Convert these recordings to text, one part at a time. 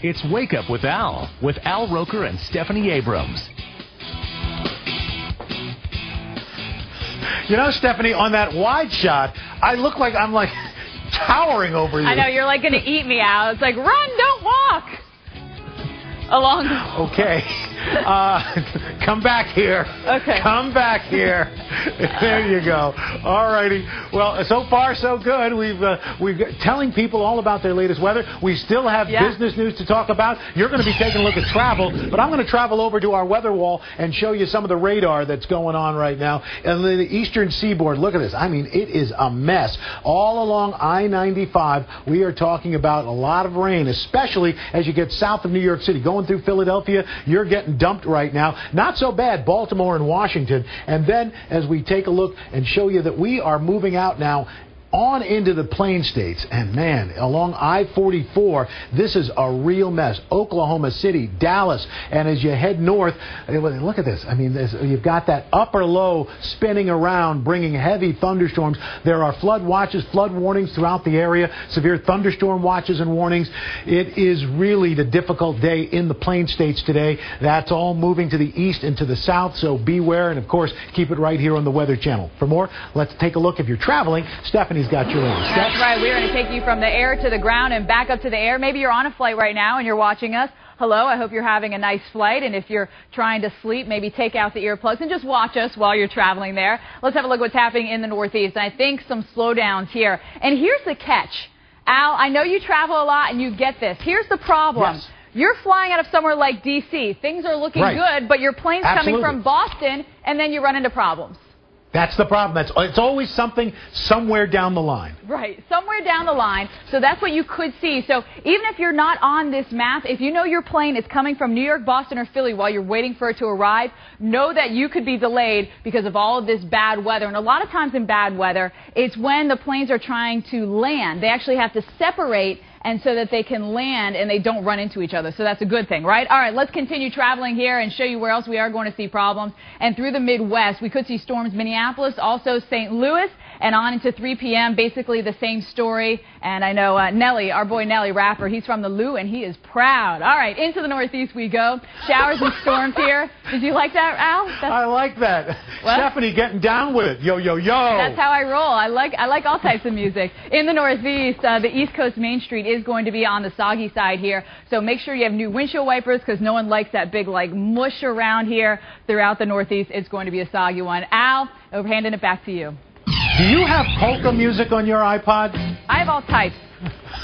It's Wake Up with Al Roker and Stephanie Abrams. You know, Stephanie, on that wide shot, I look like I'm like towering over you. I know, you're like going to eat me, Al. It's like, run, don't walk. Along. Okay. Come back here. Okay. Come back here. There you go. All righty. Well, so far so good. We've telling people all about their latest weather. We still have business news to talk about. You're going to be taking a look at travel, but I'm going to travel over to our weather wall and show you some of the radar that's going on right now. And the eastern seaboard, look at this. I mean, it is a mess. All along I-95, we are talking about a lot of rain, especially as you get south of New York City. Going through Philadelphia, you're getting dumped right now. Not so bad, Baltimore and Washington. And then as we take a look and show you that we are moving out now on into the Plain States, and man, along I-44, this is a real mess. Oklahoma City, Dallas, and as you head north, look at this. I mean, you've got that upper low spinning around, bringing heavy thunderstorms. There are flood watches, flood warnings throughout the area, severe thunderstorm watches and warnings. It is really the difficult day in the Plain States today. That's all moving to the east and to the south, so beware, and of course, keep it right here on the Weather Channel. For more, let's take a look. If you're traveling, Stephanie's got your latest. That's right. We're going to take you from the air to the ground and back up to the air. Maybe you're on a flight right now and you're watching us. Hello, I hope you're having a nice flight. And if you're trying to sleep, maybe take out the earplugs and just watch us while you're traveling there. Let's have a look at what's happening in the Northeast. And I think some slowdowns here. And here's the catch. Al, I know you travel a lot and you get this. Here's the problem. Yes. You're flying out of somewhere like D.C. Things are looking good, but your plane's coming from Boston, and then you run into problems. That's the problem. It's always something somewhere down the line. Right, somewhere down the line. So that's what you could see. So even if you're not on this map, if you know your plane is coming from New York, Boston, or Philly while you're waiting for it to arrive, know that you could be delayed because of all of this bad weather. And a lot of times in bad weather, it's when the planes are trying to land. They actually have to separate and so that they can land and they don't run into each other. So that's a good thing, right? All right, let's continue traveling here and show you where else we are going to see problems. And through the Midwest, we could see storms Minneapolis, also St. Louis, and on into 3 p.m., basically the same story. And I know Nelly, our boy Nelly Rapper, he's from the Lou, and he is proud. All right, into the Northeast we go. Showers and storms here. Did you like that, Al? I like that. What? Stephanie getting down with it. Yo, yo, yo. That's how I roll. I like all types of music. In the Northeast, the East Coast Main Street is going to be on the soggy side here. So make sure you have new windshield wipers because no one likes that big like mush around here. Throughout the Northeast, it's going to be a soggy one. Al, I'm handing it back to you. Do you have polka music on your iPod? I have all types.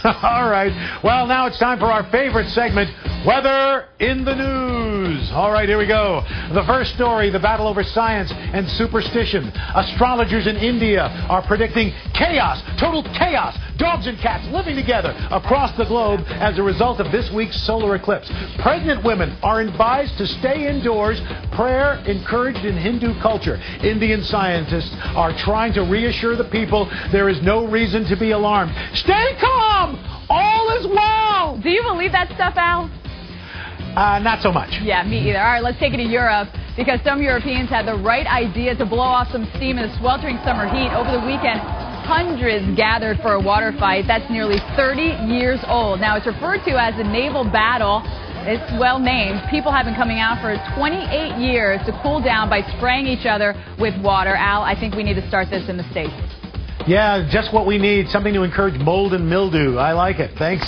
All right. Well, now it's time for our favorite segment, Weather in the News. All right, here we go. The first story, the battle over science and superstition. Astrologers in India are predicting chaos, total chaos, dogs and cats living together across the globe as a result of this week's solar eclipse. Pregnant women are advised to stay indoors, prayer encouraged in Hindu culture. Indian scientists are trying to reassure the people there is no reason to be alarmed. Stay calm! All is well! Do you believe that stuff, Al? Not so much. Yeah, me either. All right, let's take it to Europe because some Europeans had the right idea to blow off some steam in the sweltering summer heat. Over the weekend, hundreds gathered for a water fight that's nearly 30 years old. Now, it's referred to as the naval battle. It's well named. People have been coming out for 28 years to cool down by spraying each other with water. Al, I think we need to start this in the States. Yeah, just what we need. Something to encourage mold and mildew. I like it. Thanks.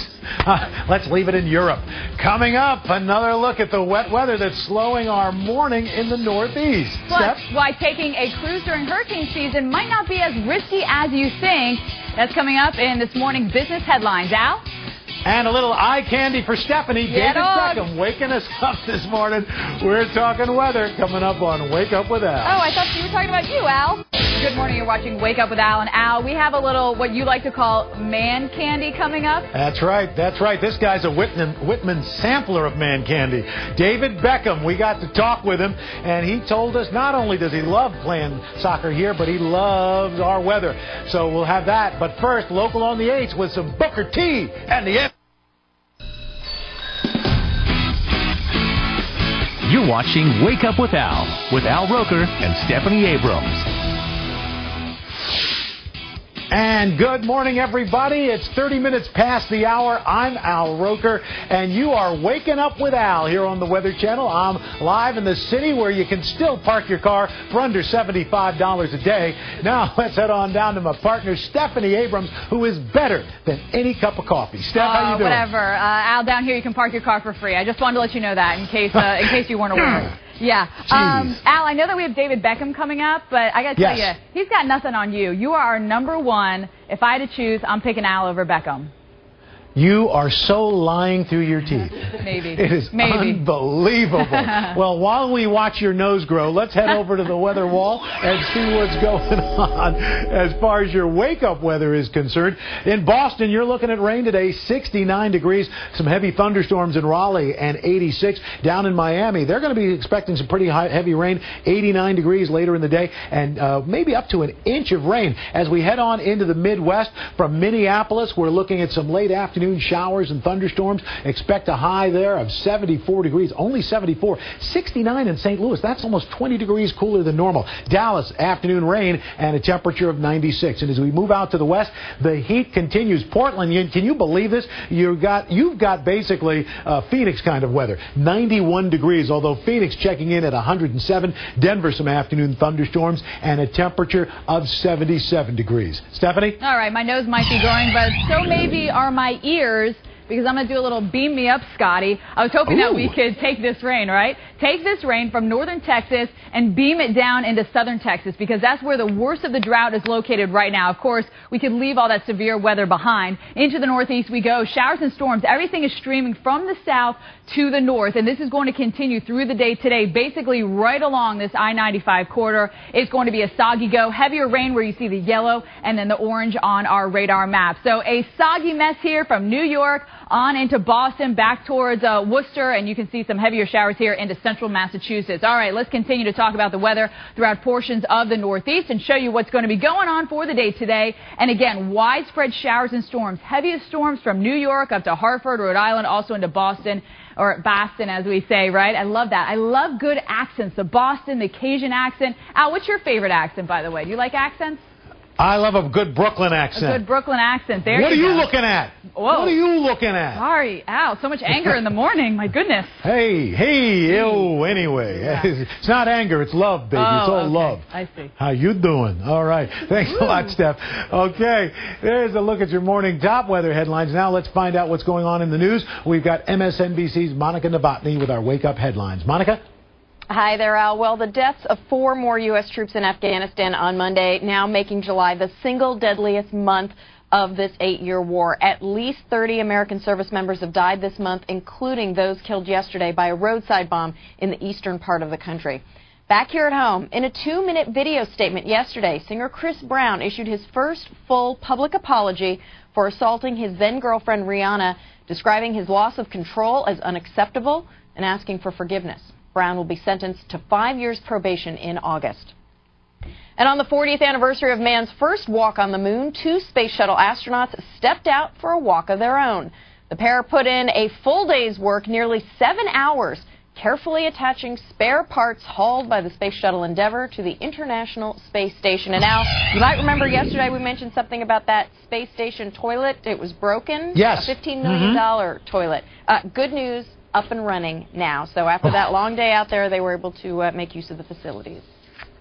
Let's leave it in Europe. Coming up, another look at the wet weather that's slowing our morning in the Northeast. Plus, why taking a cruise during hurricane season might not be as risky as you think. That's coming up in this morning's business headlines. Al? And a little eye candy for Stephanie. David Beckham waking us up this morning. We're talking weather coming up on Wake Up with Al. Oh, I thought you were talking about you, Al. Good morning. You're watching Wake Up with Al. And Al, we have a little what you like to call man candy coming up. That's right. That's right. This guy's a Whitman sampler of man candy. David Beckham. We got to talk with him, and he told us not only does he love playing soccer here, but he loves our weather. So we'll have that. But first, local on the 8s with some Booker T and the You're watching Wake Up with Al Roker and Stephanie Abrams. And good morning, everybody. It's 30 minutes past the hour. I'm Al Roker, and you are waking up with Al here on the Weather Channel. I'm live in the city where you can still park your car for under $75 a day. Now, let's head on down to my partner, Stephanie Abrams, who is better than any cup of coffee. Steph, how you doing? Whatever. Al, down here you can park your car for free. I just wanted to let you know that in case you weren't aware. Yeah. Al, I know that we have David Beckham coming up, but I got to tell you, he's got nothing on you. You are our number one. If I had to choose, I'm picking Al over Beckham. You are so lying through your teeth. Maybe. It is unbelievable. Well, while we watch your nose grow, let's head over to the weather wall and see what's going on as far as your wake-up weather is concerned. In Boston, you're looking at rain today, 69 degrees, some heavy thunderstorms in Raleigh, and 86. Down in Miami, they're going to be expecting some pretty heavy rain, 89 degrees later in the day, and maybe up to an inch of rain. As we head on into the Midwest, from Minneapolis, we're looking at some late afternoon showers and thunderstorms. Expect a high there of 74 degrees, only 74. 69 in St. Louis. That's almost 20 degrees cooler than normal. Dallas, afternoon rain and a temperature of 96. And as we move out to the west, the heat continues. Portland, can you believe this? You've got basically Phoenix kind of weather. 91 degrees, although Phoenix checking in at 107. Denver, some afternoon thunderstorms and a temperature of 77 degrees. Stephanie? All right, my nose might be growing, but so maybe are my ears, because I'm going to do a little beam me up, Scotty. I was hoping that we could take this rain, right? Take this rain from northern Texas and beam it down into southern Texas, because that's where the worst of the drought is located right now. Of course, we could leave all that severe weather behind. Into the northeast we go. Showers and storms. Everything is streaming from the south to the north, and this is going to continue through the day today, basically right along this I-95 corridor. It's going to be a soggy go. Heavier rain where you see the yellow and then the orange on our radar map. So a soggy mess here from New York on into Boston, back towards Worcester, and you can see some heavier showers here into central Massachusetts. All right, let's continue to talk about the weather throughout portions of the Northeast and show you what's going to be going on for the day today. And again, widespread showers and storms. Heaviest storms from New York up to Hartford, Rhode Island, also into Boston, or Boston, as we say, right? I love that. I love good accents. The Boston, the Cajun accent. Al, what's your favorite accent, by the way? Do you like accents? I love a good Brooklyn accent. A good Brooklyn accent. There you go. What are you looking at? Whoa. What are you looking at? Sorry, Al. So much anger in the morning. My goodness. Hey. Anyway, it's not anger. It's love, baby. It's all love. I see. How you doing? All right. Thanks a lot, Steph. Okay, there's a look at your morning top weather headlines. Now let's find out what's going on in the news. We've got MSNBC's Monica Novotny with our Wake Up headlines. Monica? Hi there, Al. Well, the deaths of 4 more U.S. troops in Afghanistan on Monday, now making July the single deadliest month of this 8-year war. At least 30 American service members have died this month, including those killed yesterday by a roadside bomb in the eastern part of the country. Back here at home, in a 2-minute video statement yesterday, singer Chris Brown issued his first full public apology for assaulting his then-girlfriend Rihanna, describing his loss of control as unacceptable and asking for forgiveness. Brown will be sentenced to 5 years probation in August. And on the 40th anniversary of man's first walk on the moon, 2 space shuttle astronauts stepped out for a walk of their own. The pair put in a full day's work, nearly 7 hours, carefully attaching spare parts hauled by the Space Shuttle Endeavour to the International Space Station. And now, you might remember yesterday we mentioned something about that space station toilet. It was broken. Yes. A $15 million toilet. Good news. Up and running now. So after that long day out there, they were able to make use of the facilities.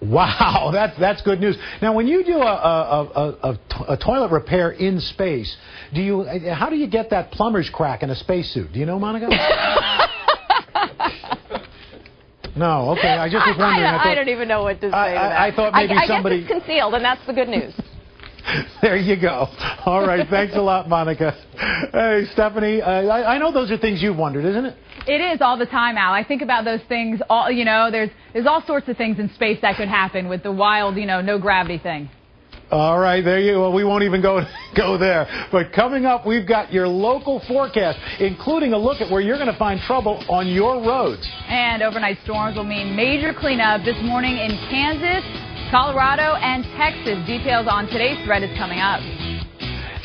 Wow, that's good news. Now, when you do a toilet repair in space, how do you get that plumber's crack in a spacesuit? Do you know, Monica? No, okay. I just was wondering. I don't even know what to say to that. I thought maybe somebody. I guess it's concealed, and that's the good news. There you go. All right. Thanks a lot, Monica. Hey, Stephanie, I know those are things you've wondered, isn't it? It is all the time, Al. I think about those things. There's all sorts of things in space that could happen with the wild, no gravity thing. All right, there you go. Well, we won't even go there. But coming up, we've got your local forecast, including a look at where you're going to find trouble on your roads. And overnight storms will mean major cleanup this morning in Kansas, Colorado, and Texas. Details on today's thread is coming up.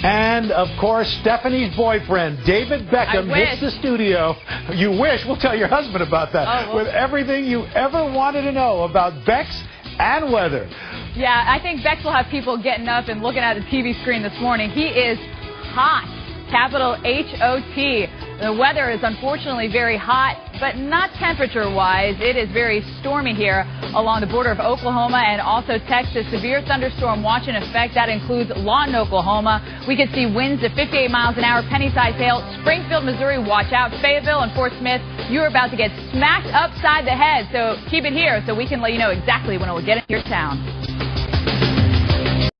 And, of course, Stephanie's boyfriend, David Beckham, hits the studio. You wish. We'll tell your husband about that. Oh, well. With everything you ever wanted to know about Beck's and weather. Yeah, I think Bex will have people getting up and looking at the TV screen this morning. He is hot, capital H-O-T. The weather is unfortunately very hot, but not temperature-wise. It is very stormy here along the border of Oklahoma and also Texas. Severe thunderstorm watch in effect. That includes Lawton, Oklahoma. We could see winds of 58 miles an hour, penny-sized hail. Springfield, Missouri, watch out. Fayetteville and Fort Smith, you're about to get smacked upside the head. So keep it here so we can let you know exactly when it will get into your town.